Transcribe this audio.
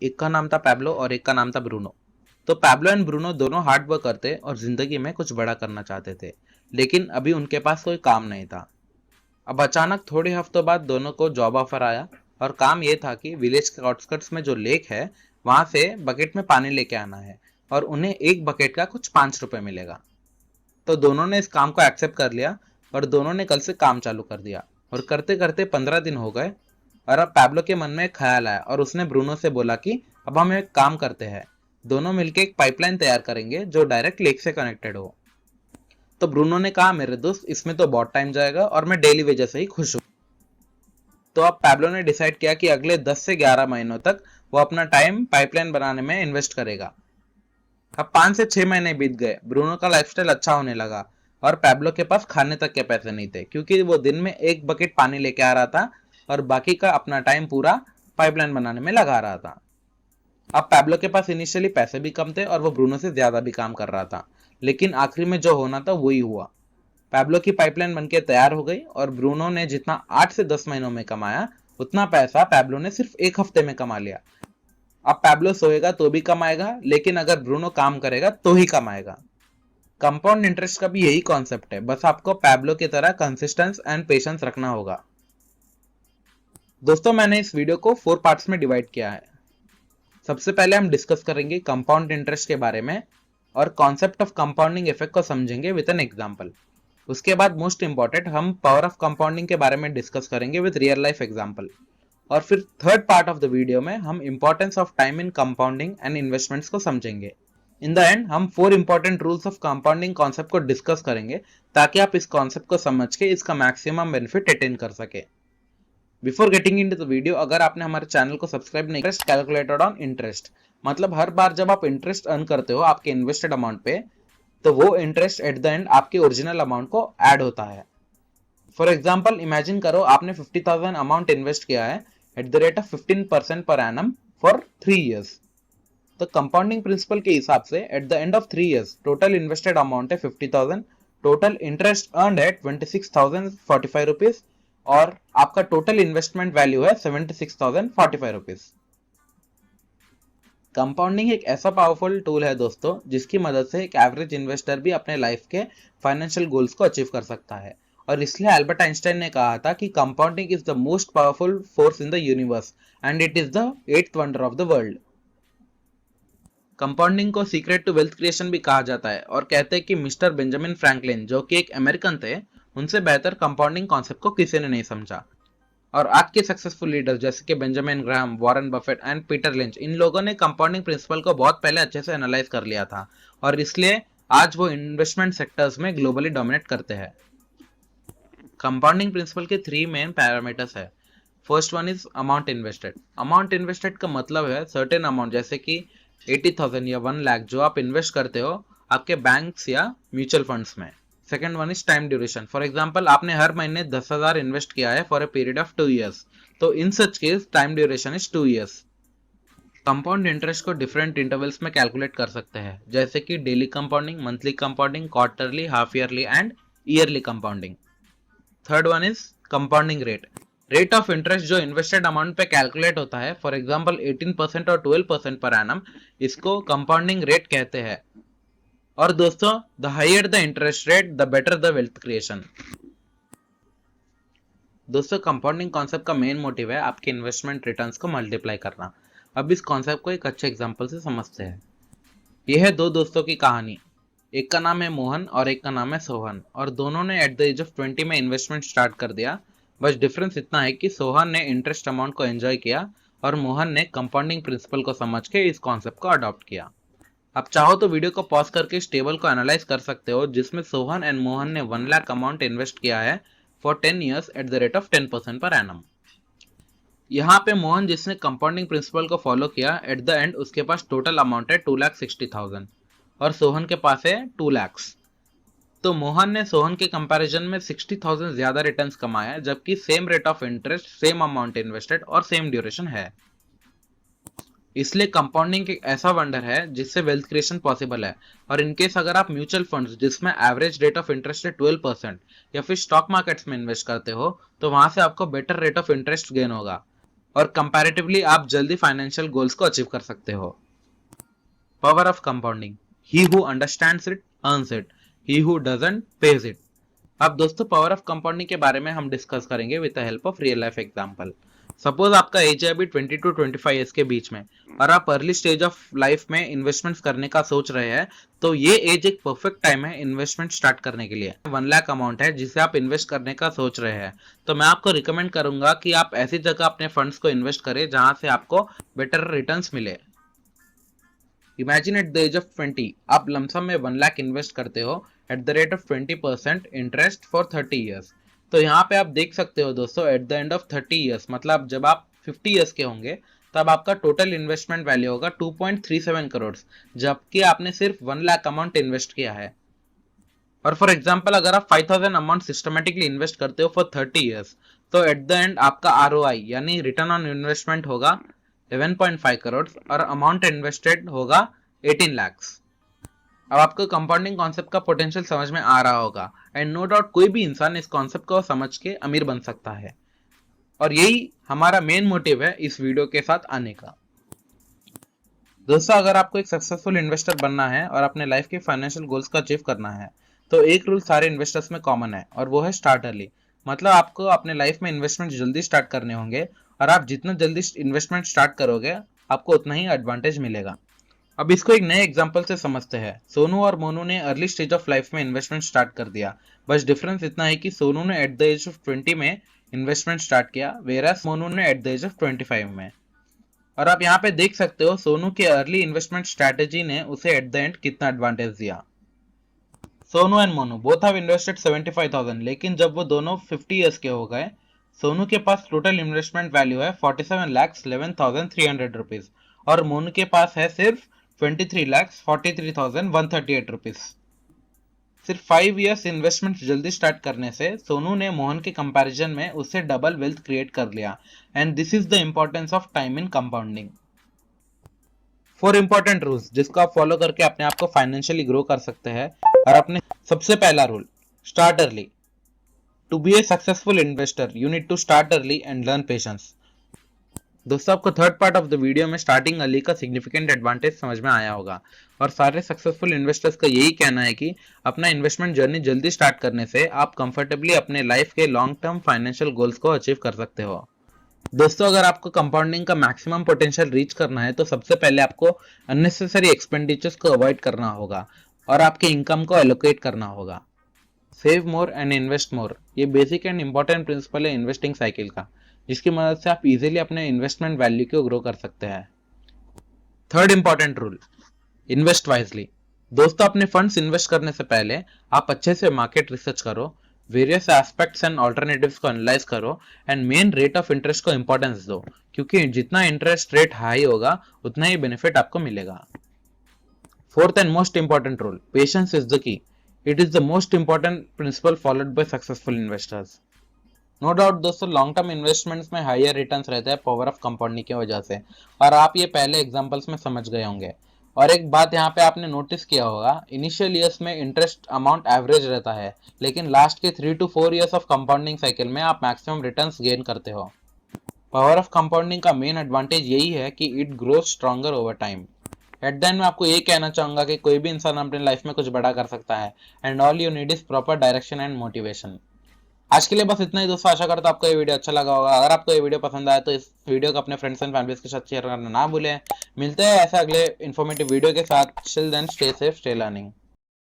एक का नाम था पैब्लो और एक का नाम था ब्रूनो। तो पैब्लो एंड ब्रूनो दोनों हार्ड वर्क करते और जिंदगी में कुछ बड़ा करना चाहते थे, लेकिन अभी उनके पास कोई काम नहीं था। अब अचानक थोड़े हफ्तों बाद दोनों को जॉब ऑफर आया और काम ये था कि विलेज के आउटस्कर्ट्स में जो लेक है वहां से बकेट में पानी लेके आना है और उन्हें एक बकेट का कुछ 5 रुपए मिलेगा। तो दोनों ने इस काम को एक्सेप्ट कर लिया और दोनों ने कल से काम चालू कर दिया। और करते करते 15 दिन हो गए और अब पैब्लो के मन में एक ख्याल आया और उसने ब्रूनो से बोला कि अब हम एक काम करते हैं, दोनों मिलकर एक पाइपलाइन तैयार करेंगे जो डायरेक्ट लेक से कनेक्टेड हो। तो ब्रूनो ने कहा, मेरे दोस्त इसमें तो बहुत टाइम जाएगा और मैं डेली वेजेस से ही खुश हूँ। तो अब पैब्लो ने डिसाइड किया कि अगले 10 से 11 महीनों तक वो अपना टाइम पाइपलाइन बनाने में इन्वेस्ट करेगा। अब 5 से 6 महीने बीत गए, ब्रूनो का लाइफस्टाइल अच्छा होने लगा और पैब्लो के पास खाने तक के पैसे नहीं थे, क्योंकि वो दिन में एक बकेट पानी लेके आ रहा था और बाकी का अपना टाइम पूरा पाइपलाइन बनाने में लगा रहा था। अब पैब्लो के पास इनिशियली पैसे भी कम थे और वो ब्रूनो से ज्यादा भी काम कर रहा था, लेकिन आखिरी में जो होना था वही हुआ। पैब्लो की पाइपलाइन बनके तैयार हो गई और ब्रूनो ने जितना 8 से 10 महीनों में कमाया उतना पैसा पैब्लो ने सिर्फ एक हफ्ते में कमा लिया। अब पैब्लो सोएगा तो भी कमाएगा, लेकिन अगर ब्रूनो काम करेगा तो ही कमाएगा। कंपाउंड इंटरेस्ट का भी यही कॉन्सेप्ट है, बस आपको पैब्लो की तरह कंसिस्टेंस एंड पेशेंस रखना होगा। दोस्तों, मैंने इस वीडियो को 4 पार्ट्स में डिवाइड किया है। सबसे पहले हम डिस्कस करेंगे कंपाउंड इंटरेस्ट के बारे में और कॉन्सेप्ट ऑफ कंपाउंडिंग इफेक्ट को समझेंगे विद एन एग्जांपल। उसके बाद मोस्ट इंपॉर्टेंट हम पावर ऑफ कंपाउंडिंग के बारे में डिस्कस करेंगे विद रियल लाइफ एग्जांपल। और फिर third part of the video में हम importance of time in compounding and investments को समझेंगे। इन द एंड हम 4 important rules of compounding concept को डिस्कस करेंगे ताकि आप इस कॉन्सेप्ट को समझ के इसका मैक्सिमम बेनिफिट अटेन कर सके। Before getting into the video, अगर आपने हमारे चैनल को सब्सक्राइब नहीं किया, कैलकुलेटेड ऑन इंटरेस्ट, मतलब हर बार जब आप इंटरेस्ट अर्न करते हो आपके इन्वेस्टेड अमाउंट पे, तो वो इंटरेस्ट एट द एंड आपके ओरिजिनल अमाउंट को ऐड होता है। फॉर एग्जाम्पल, इमेजिन करो आपने 50,000 अमाउंट इन्वेस्ट किया है eight the rate of 15% per annum for 3 years। तो कंपाउंडिंग प्रिंसिपल के हिसाब से eight the end of 3 years total invested amount है 50,000, टोटल इंटरेस्ट अर्न है 26,045 रुपीज और आपका टोटल इन्वेस्टमेंट वैल्यू है 76,045 रुपीज। कंपाउंडिंग एक ऐसा पावरफुल टूल है दोस्तों, जिसकी मदद से एक एवरेज इन्वेस्टर भी अपने लाइफ के फाइनेंशियल गोल्स को अचीव कर सकता है। और इसलिए अल्बर्ट आइंस्टाइन ने कहा था कि compounding is the most powerful force in the universe and it is the 8th wonder of the world. Compounding को सीक्रेट टू वेल्थ क्रिएशन भी कहा जाता है और कहते हैं कि मिस्टर बेंजामिन फ्रैंकलिन, जो कि एक अमेरिकन थे, उनसे बेहतर कंपाउंडिंग कॉन्सेप्ट को किसी ने नहीं समझा। और आज के सक्सेसफुल लीडर्स जैसे कि Benjamin Graham, Warren Buffett and Peter Lynch, इन लोगों ने कंपाउंडिंग प्रिंसिपल को बहुत पहले अच्छे से एनालाइज कर लिया था और इसलिए आज वो इन्वेस्टमेंट सेक्टर्स में ग्लोबली डोमिनेट करते हैं। कंपाउंडिंग प्रिंसिपल के 3 मेन पैरामीटर्स है। First one is amount invested. Amount invested का मतलब है सर्टेन अमाउंट, जैसे कि 80,000 या 1 लाख जो आप इन्वेस्ट करते हो आपके बैंक्स या म्यूचुअल फंड्स में। Second one is time duration. For example, आपने हर महीने 10,000 इन्वेस्ट किया है for a period of 2 years, तो in such case time duration is 2 years। Compound interest को डिफरेंट इंटरवल्स में कैलकुलेट कर सकते हैं, जैसे कि daily compounding, monthly compounding, quarterly, half yearly and yearly compounding. Third one is compounding rate. Rate of interest जो invested amount पे calculate होता है, फॉर एग्जाम्पल 18% और 12% पर एनम, इसको कंपाउंडिंग रेट कहते हैं। और दोस्तों, the higher the interest rate the better the wealth creation. दोस्तों, कंपाउंडिंग कॉन्सेप्ट का मेन मोटिव है आपके इन्वेस्टमेंट रिटर्न्स को मल्टीप्लाई करना। अब इस कॉन्सेप्ट को एक अच्छे एग्जांपल से समझते हैं। यह है 2 दोस्तों की कहानी। एक का नाम है मोहन और एक का नाम है सोहन, और दोनों ने एट द एज ऑफ 20 में इन्वेस्टमेंट स्टार्ट कर दिया। बस डिफरेंस इतना है कि सोहन ने इंटरेस्ट अमाउंट को एंजॉय किया और मोहन ने कंपाउंडिंग प्रिंसिपल को समझ के इस कॉन्सेप्ट को अडॉप्ट किया। आप चाहो तो वीडियो को पॉज करके इस टेबल को एनालाइज कर सकते हो, जिसमें सोहन एंड मोहन ने 1 लाख अमाउंट इन्वेस्ट किया है for 10 years eight the rate of 10% per annum. यहाँ पे मोहन, जिसने कंपाउंडिंग प्रिंसिपल को फॉलो किया, एट द एंड उसके पास टोटल अमाउंट है 2,60,000 और सोहन के पास है 2 lakhs। तो मोहन ने सोहन के कंपैरिजन में 60,000 ज्यादा रिटर्न्स कमाया, जबकि same rate of interest, same amount invested और सेम ड्यूरेशन है। इसलिए कंपाउंडिंग एक ऐसा वंडर है जिससे वेल्थ क्रिएशन पॉसिबल है। और इनकेस अगर आप म्यूचुअल फंड्स जिसमें एवरेज रेट ऑफ इंटरेस्ट है 12% या फिर स्टॉक मार्केट्स में इन्वेस्ट करते हो, तो वहां से आपको better rate of interest gain होगा। और कंपैरेटिवली आप जल्दी फाइनेंशियल गोल्स को अचीव कर सकते हो। Power of compounding, he who understands it earns it, he who doesn't page it. अब दोस्तों पावर ऑफ कंपाउंडिंग के बारे में हम डिस्कस करेंगे with the help of real life example. Suppose आपका एज है अभी 20 to 25 ईयर्स के बीच में और आप अर्ली स्टेज ऑफ लाइफ में इन्वेस्टमेंट्स करने का सोच रहे हैं, तो ये एज एक परफेक्ट टाइम है इन्वेस्टमेंट स्टार्ट करने के लिए। 1 लाख अमाउंट है जिसे आप इन्वेस्ट करने का सोच रहे हैं, तो मैं आपको रिकमेंड करूंगा कि आप ऐसी जगह अपने फंड्स को इन्वेस्ट करें जहां से आपको बेटर रिटर्न्स मिले। Imagine at the age of 20 आप लमसम में 1 लाख इन्वेस्ट करते हो at the rate of 20% interest for 30 years. तो यहाँ पे आप देख सकते हो दोस्तों, at the end of 30 years मतलब जब आप 50 ईयर्स के होंगे तब आपका टोटल इन्वेस्टमेंट वैल्यू होगा 2.37 करोड़, जबकि आपने सिर्फ 1 लाख अमाउंट इन्वेस्ट किया है। और फॉर एग्जाम्पल अगर आप 5,000 अमाउंट सिस्टमेटिकली इन्वेस्ट करते हो फॉर 30 ईयर्स, तो एट द एंड आपका आरओआई यानी रिटर्न ऑन इन्वेस्टमेंट होगा 11.5 करोड़ और अमाउंट इन्वेस्टेड होगा 18 lakhs। अब आपको कंपाउंडिंग कॉन्सेप्ट का पोटेंशियल समझ में आ रहा होगा एंड नो डाउट कोई भी इंसान इस कॉन्सेप्ट को समझ के अमीर बन सकता है, और यही हमारा मेन मोटिव है इस वीडियो के साथ आने का। दोस्तों अगर आपको एक सक्सेसफुल इन्वेस्टर बनना है और अपने लाइफ के फाइनेंशियल गोल्स को अचीव करना है, तो एक रूल सारे इन्वेस्टर्स में कॉमन है और वो है स्टार्ट अर्ली। मतलब आपको अपने लाइफ में इन्वेस्टमेंट जल्दी स्टार्ट करने होंगे और आप जितना जल्दी इन्वेस्टमेंट स्टार्ट करोगे आपको उतना ही एडवांटेज मिलेगा। अब इसको एक नए एग्जांपल से समझते हैं। सोनू और मोनू ने अर्ली स्टेज ऑफ लाइफ में इन्वेस्टमेंट स्टार्ट कर दिया, बस डिफरेंस इतना है कि सोनू ने एट द एज ऑफ 20 में इन्वेस्टमेंट स्टार्ट किया, वेरास मोनू ने एट द एज ऑफ 25 में। और आप यहाँ पे देख सकते हो सोनू के अर्ली इन्वेस्टमेंट स्ट्रैटेजी ने उसे एट द एंड कितना एडवांटेज दिया। Sonu and Monu both have invested 75,000, लेकिन जब वो दोनों 50 इयर्स के हो गए, सोनू के पास टोटल इन्वेस्टमेंट वैल्यू है 47,11,300 रुपीज और मोनू के पास है सिर्फ 23,43,138 रुपीज। सिर्फ 5 इयर्स इन्वेस्टमेंट जल्दी स्टार्ट करने से सोनू ने मोहन के कंपैरिजन में उससे डबल वेल्थ क्रिएट कर लिया। And this is the importance of time in compounding. 4 important rules जिसको आप फॉलो करके अपने आप को फाइनेंशियली ग्रो कर सकते हैं। और अपने सबसे पहला rule, start early. To be a successful investor you need to start early and learn patience. दोस्तों आपको third part of the video में स्टार्टिंग अर्ली का सिग्निफिकेंट एडवांटेज समझ में आया होगा, और सारे सक्सेसफुल इन्वेस्टर्स का यही कहना है कि अपना इन्वेस्टमेंट जर्नी जल्दी स्टार्ट करने से आप कंफर्टेबली अपने लाइफ के लॉन्ग टर्म फाइनेंशियल गोल्स को अचीव कर सकते हो। दोस्तों अगर आपको कंपाउंडिंग का मैक्सिमम पोटेंशियल रीच करना है तो सबसे पहले आपको अननेसेसरी एक्सपेंडिचर्स को अवॉइड करना होगा और आपके इनकम को एलोकेट करना होगा। Save more and invest more, ये बेसिक एंड इंपॉर्टेंट प्रिंसिपल है इन्वेस्टिंग साइकिल का, जिसकी मदद से आप इजीली अपने इन्वेस्टमेंट वैल्यू को ग्रो कर सकते हैं। Third important rule, invest wisely. दोस्तों अपने फंड्स इन्वेस्ट करने से पहले आप अच्छे से मार्केट रिसर्च करो, वेरियस एस्पेक्ट्स एंड ऑल्टरनेटिव्स को एनालाइज करो and main rate of interest को इंपॉर्टेंस दो, क्योंकि जितना इंटरेस्ट रेट हाई होगा उतना ही बेनिफिट आपको मिलेगा। Fourth and most important rule, patience is the key. It is the most important principle followed by successful investors. No doubt दोस्तों long term investments में हायर रिटर्न्स रहते हैं पावर ऑफ कंपाउंडिंग की वजह से, और आप ये पहले एग्जांपल्स में समझ गए होंगे। और एक बात यहाँ पे आपने नोटिस किया होगा, इनिशियल ईयर्स में इंटरेस्ट अमाउंट एवरेज रहता है, लेकिन लास्ट के 3 to 4 years of compounding cycle में आप मैक्सिमम रिटर्न्स गेन करते हो। पावर ऑफ कंपाउंडिंग का मेन एडवांटेज यही है कि it grows stronger over time. Eight the and मैं आपको ये कहना चाहूंगा कि कोई भी इंसान अपने लाइफ में कुछ बड़ा कर सकता है, and all you need is proper direction and motivation. आज के लिए बस इतना ही दोस्तों, आशा करता हूं आपको ये वीडियो अच्छा लगा होगा। अगर आपको ये वीडियो पसंद आया तो इस वीडियो को अपने फ्रेंड्स एंड फैमिलीज के साथ शेयर करना ना भूलें। मिलते हैं ऐसे अगले इन्फॉर्मेटिव वीडियो के साथ। Till then stay safe, stay learning.